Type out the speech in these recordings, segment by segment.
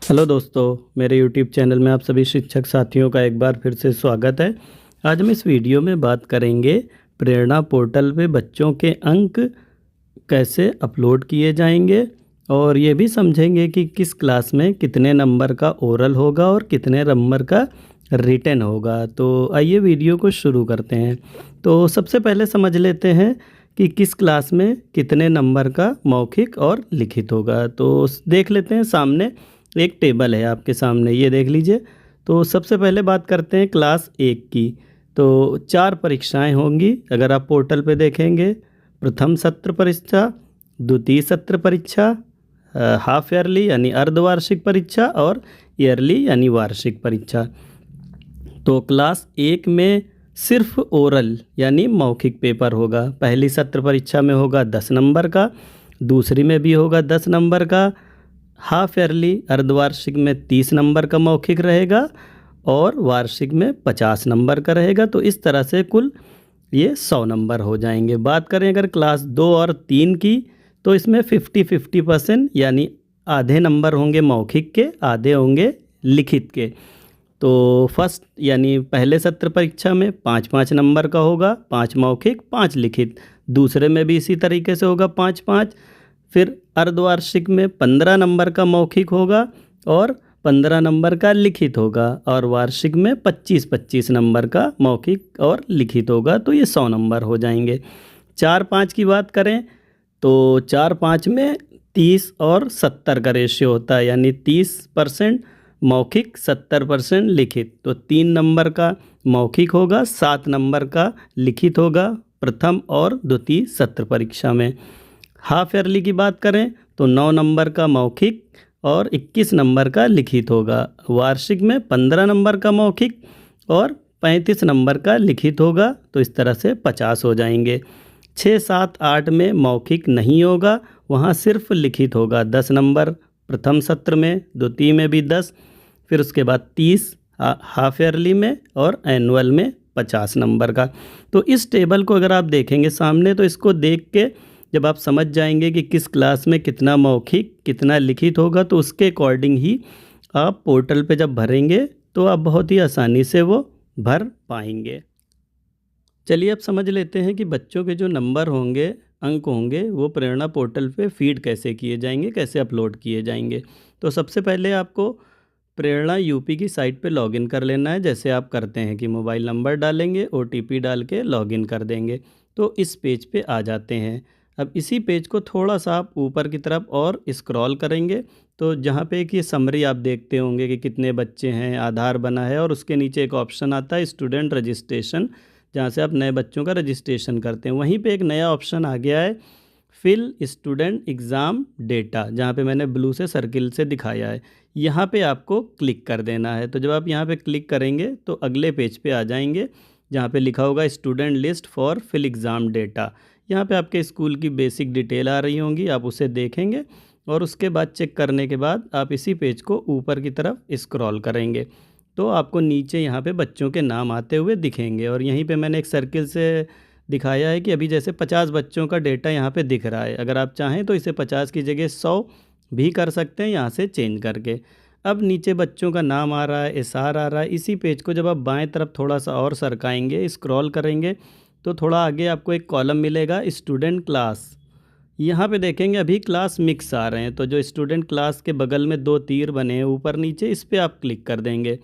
Hello दोस्तों, मेरे YouTube channel में आप सभी शिक्षक साथियों का एक बार फिर से स्वागत है। आज हम इस वीडियो में बात करेंगे प्रेरणा पोर्टल पे बच्चों के अंक कैसे अपलोड किए जाएंगे और ये भी समझेंगे कि किस क्लास में कितने नंबर का ओरल होगा और कितने नंबर का रिटन होगा। तो आइए वीडियो को शुरू करते हैं। तो सबसे पहले समझ लेते हैं कि किस क्लास में कितने नंबर का मौखिक और लिखित होगा। तो देख लेते हैं, सामने एक टेबल है आपके सामने, ये देख लीजिए। तो सबसे पहले बात करते हैं क्लास 1 की। तो 4 परीक्षाएं होंगी अगर आप पोर्टल पे देखेंगे। प्रथम सत्र परीक्षा, द्वितीय सत्र परीक्षा, हाफ ईयरली यानी अर्धवार्षिक परीक्षा और ईयरली यानी वार्षिक परीक्षा। तो क्लास 1 में सिर्फ ओरल यानी मौखिक पेपर होगा। पहली सत्र परीक्षा में होगा 10 नंबर का, दूसरी में भी होगा 10 नंबर का, हाफ ईयरली अर्धवार्षिक में 30 नंबर का मौखिक रहेगा और वार्षिक में 50 नंबर का रहेगा। तो इस तरह से कुल ये 100 नंबर हो जाएंगे। बात करें अगर क्लास 2 और 3 की, तो इसमें 50-50% यानी आधे नंबर होंगे मौखिक के, आधे होंगे लिखित के। तो फर्स्ट यानी पहले सत्र परीक्षा में 5-5 नंबर का होगा, 5 मौखिक 5 लिखित। दूसरे में भी इसी तरीके से होगा 5-5। फिर अर्धवार्षिक में 15 नंबर का मौखिक होगा और 15 नंबर का लिखित होगा और वार्षिक में 25-25 नंबर का मौखिक और लिखित होगा। तो ये 100 नंबर हो जाएंगे। 4-5 की बात करें तो 4-5 में 30 और 70 का रेशियो होता है, यानी 30% मौखिक 70% लिखित। तो 3 नंबर का मौखिक होगा, 7 नंबर का लिखित होगा प्रथम और द्वितीय सत्र परीक्षा में। हाफ ईयरली की बात करें तो 9 नंबर का मौखिक और 21 नंबर का लिखित होगा। वार्षिक में 15 नंबर का मौखिक और 35 नंबर का लिखित होगा। तो इस तरह से 50 हो जाएंगे। 6, 7, 8 में मौखिक नहीं होगा, वहाँ सिर्फ लिखित होगा। 10 नंबर प्रथम सत्र में, द्वितीय में भी 10, फिर उसके बाद 30 हाफ ईयरली में और एनुअल में 50 नंबर का। तो इस टेबल को अगर आप देखेंगे सामने, तो इसको देख के जब आप समझ जाएंगे कि किस क्लास में कितना मौखिक कितना लिखित होगा, तो उसके अकॉर्डिंग ही आप पोर्टल पे जब भरेंगे तो आप बहुत ही आसानी से वो भर पाएंगे। चलिए अब समझ लेते हैं कि बच्चों के जो नंबर होंगे, अंक होंगे, वो प्रेरणा पोर्टल पे फीड कैसे किए जाएंगे, कैसे अपलोड किए जाएंगे। तो सबसे पहले आपको प्रेरणा यूपी की साइट पे लॉगिन कर लेना है। जैसे आप करते हैं कि मोबाइल नंबर डालेंगे, OTP डाल के लॉगिन कर देंगे। तो इस पेज पे आ जाते हैं। अब इसी पेज को थोड़ा सा आप ऊपर की तरफ और स्क्रॉल करेंगे तो जहाँ पे एक ये समरी आप देखते होंगे कि कितने बच्चे हैं, आधार बना है, और उसके नीचे एक ऑप्शन आता है स्टूडेंट रजिस्ट्रेशन, जहाँ से आप नए बच्चों का रजिस्ट्रेशन करते हैं। वहीं पे एक नया ऑप्शन आ गया है फिल स्टूडेंट एग्ज़ाम डेटा, जहाँ पे मैंने ब्लू से सर्किल से दिखाया है। यहाँ पे आपको क्लिक कर देना है। तो जब आप यहाँ पे क्लिक करेंगे तो अगले पेज पे आ जाएंगे जहाँ पे लिखा होगा student list for fill exam data. यहाँ पे आपके स्कूल की बेसिक डिटेल आ रही होंगी, आप उसे देखेंगे और उसके बाद चेक करने के बाद आप इसी पेज को ऊपर की तरफ स्क्रॉल करेंगे तो आपको नीचे यहाँ पे बच्चों के नाम आते हुए दिखेंगे। और यहीं पे मैंने एक सर्किल से दिखाया है कि अभी जैसे 50 बच्चों का डेटा यहाँ पे दिख रहा है। अगर आप चाहें तो इसे 50 की जगह 100 भी कर सकते हैं यहाँ से चेंज करके। अब नीचे बच्चों का नाम आ रहा है, एसआर आ रहा है। इसी पेज को जब आप बाएं तरफ थोड़ा सा और सरकाएंगे, स्क्रॉल करेंगे, तो थोड़ा आगे आपको एक कॉलम मिलेगा स्टूडेंट क्लास। यहाँ पे देखेंगे अभी क्लास मिक्स आ रहे हैं, तो जो स्टूडेंट क्लास के बगल में 2 तीर बने हैं ऊपर नीचे, इस पर आप क्लिक कर देंगे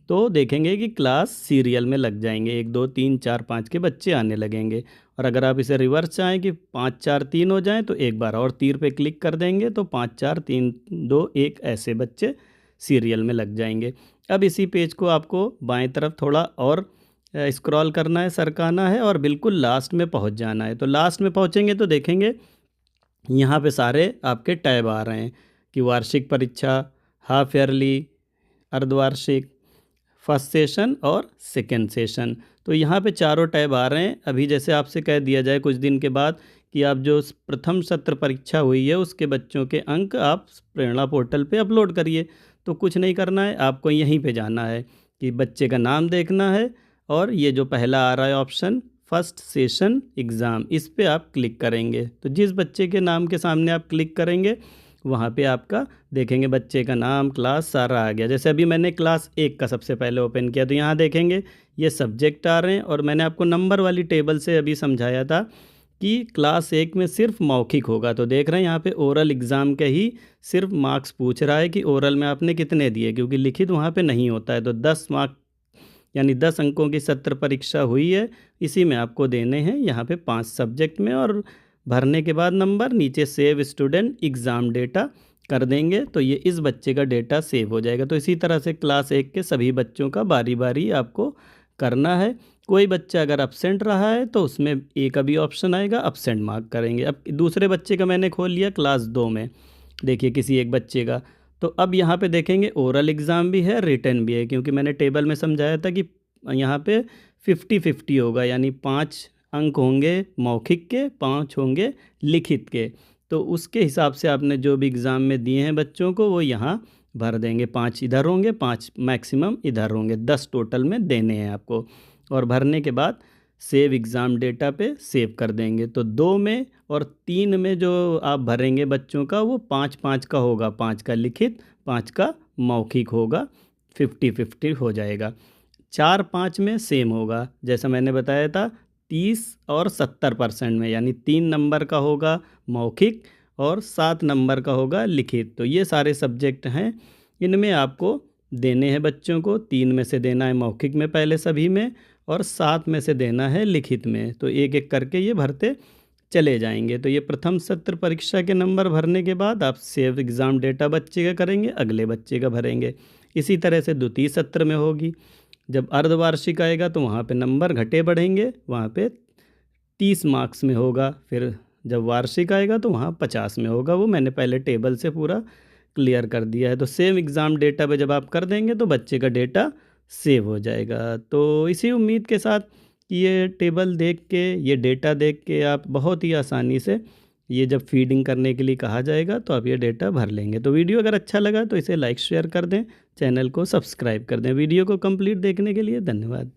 तो देखेंगे कि क्लास सीरियल में लग जाएंगे। 1, 2, 3, 4, 5 के बच्चे आने लगेंगे। और अगर आप इसे रिवर्स चाहें कि 5, 4, 3 हो जाएं, तो एक बार और तीर पे क्लिक कर देंगे तो 5, 4, 3, 2, 1 ऐसे बच्चे सीरियल में लग जाएंगे। अब इसी पेज को आपको बाएं तरफ थोड़ा और स्क्रॉल करना है, सरकाना है और बिल्कुल लास्ट में पहुंच जाना है। तो लास्ट में पहुंचेंगे तो देखेंगे यहाँ पे सारे आपके टैब आ रहे हैं कि वार्षिक परीक्षा, हाफ ईयरली, अर्धवार्षिक, फर्स्ट सेशन और सेकेंड सेशन। तो यहाँ पे चारों टैब आ रहे हैं। अभी जैसे आपसे कह दिया जाए कुछ दिन के बाद कि आप जो प्रथम सत्र परीक्षा हुई है उसके बच्चों के अंक आप प्रेरणा पोर्टल पे अपलोड करिए, तो कुछ नहीं करना है, आपको यहीं पे जाना है कि बच्चे का नाम देखना है और ये जो पहला आ रहा है ऑप्शन फर्स्ट सेशन एग्ज़ाम, इस पे आप क्लिक करेंगे। तो जिस बच्चे के नाम के सामने आप क्लिक करेंगे वहाँ पे आपका देखेंगे बच्चे का नाम, क्लास सारा आ गया। जैसे अभी मैंने क्लास 1 का सबसे पहले ओपन किया तो यहाँ देखेंगे ये सब्जेक्ट आ रहे हैं, और मैंने आपको नंबर वाली टेबल से अभी समझाया था कि क्लास 1 में सिर्फ मौखिक होगा। तो देख रहे हैं यहाँ पे ओरल एग्ज़ाम के ही सिर्फ मार्क्स पूछ रहा है कि ओरल में आपने कितने दिए, क्योंकि लिखित वहाँ पे नहीं होता है। तो 10 मार्क यानी 10 अंकों की सत्र परीक्षा हुई है, इसी में आपको देने हैं यहाँ पे 5 सब्जेक्ट में। और भरने के बाद नंबर नीचे सेव स्टूडेंट एग्ज़ाम डेटा कर देंगे तो ये इस बच्चे का डेटा सेव हो जाएगा। तो इसी तरह से क्लास 1 के सभी बच्चों का बारी बारी आपको करना है। कोई बच्चा अगर अब्सेंट रहा है तो उसमें ए का भी ऑप्शन आएगा, अब्सेंट मार्क करेंगे। अब दूसरे बच्चे का मैंने खोल लिया क्लास 2 में, देखिए किसी एक बच्चे का। तो अब यहाँ पे देखेंगे ओरल एग्ज़ाम भी है, रिटन भी है, क्योंकि मैंने टेबल में समझाया था कि यहाँ पे 50-50 होगा, यानी 5 अंक होंगे मौखिक के, 5 होंगे लिखित के। तो उसके हिसाब से आपने जो भी एग्ज़ाम में दिए हैं बच्चों को वो यहाँ भर देंगे। 5 इधर होंगे, 5 मैक्सिमम इधर होंगे, 10 टोटल में देने हैं आपको। और भरने के बाद सेव एग्ज़ाम डेटा पे सेव कर देंगे। तो 2 में और 3 में जो आप भरेंगे बच्चों का वो 5-5 का होगा, 5 का लिखित, 5 का मौखिक होगा, 50-50 हो जाएगा। 4-5 में सेम होगा, जैसा मैंने बताया था 30 और 70% में, यानी 3 नंबर का होगा मौखिक और 7 नंबर का होगा लिखित। तो ये सारे सब्जेक्ट हैं, इनमें आपको देने हैं बच्चों को। 3 में से देना है मौखिक में पहले सभी में, और 7 में से देना है लिखित में। तो एक एक करके ये भरते चले जाएंगे। तो ये प्रथम सत्र परीक्षा के नंबर भरने के बाद आप सेव एग्ज़ाम डेटा बच्चे का करेंगे, अगले बच्चे का भरेंगे। इसी तरह से द्वितीय सत्र में होगी। जब अर्धवार्षिक आएगा तो वहाँ पे नंबर घटे बढ़ेंगे, वहाँ पे 30 मार्क्स में होगा। फिर जब वार्षिक आएगा तो वहाँ 50 में होगा। वो मैंने पहले टेबल से पूरा क्लियर कर दिया है। तो सेव एग्ज़ाम डेटा पे जब आप कर देंगे तो बच्चे का डेटा सेव हो जाएगा। तो इसी उम्मीद के साथ कि ये टेबल देख के, ये डेटा देख के आप बहुत ही आसानी से, ये जब फीडिंग करने के लिए कहा जाएगा तो आप ये डेटा भर लेंगे। तो वीडियो अगर अच्छा लगा तो इसे लाइक शेयर कर दें, चैनल को सब्सक्राइब कर दें। वीडियो को कंप्लीट देखने के लिए धन्यवाद।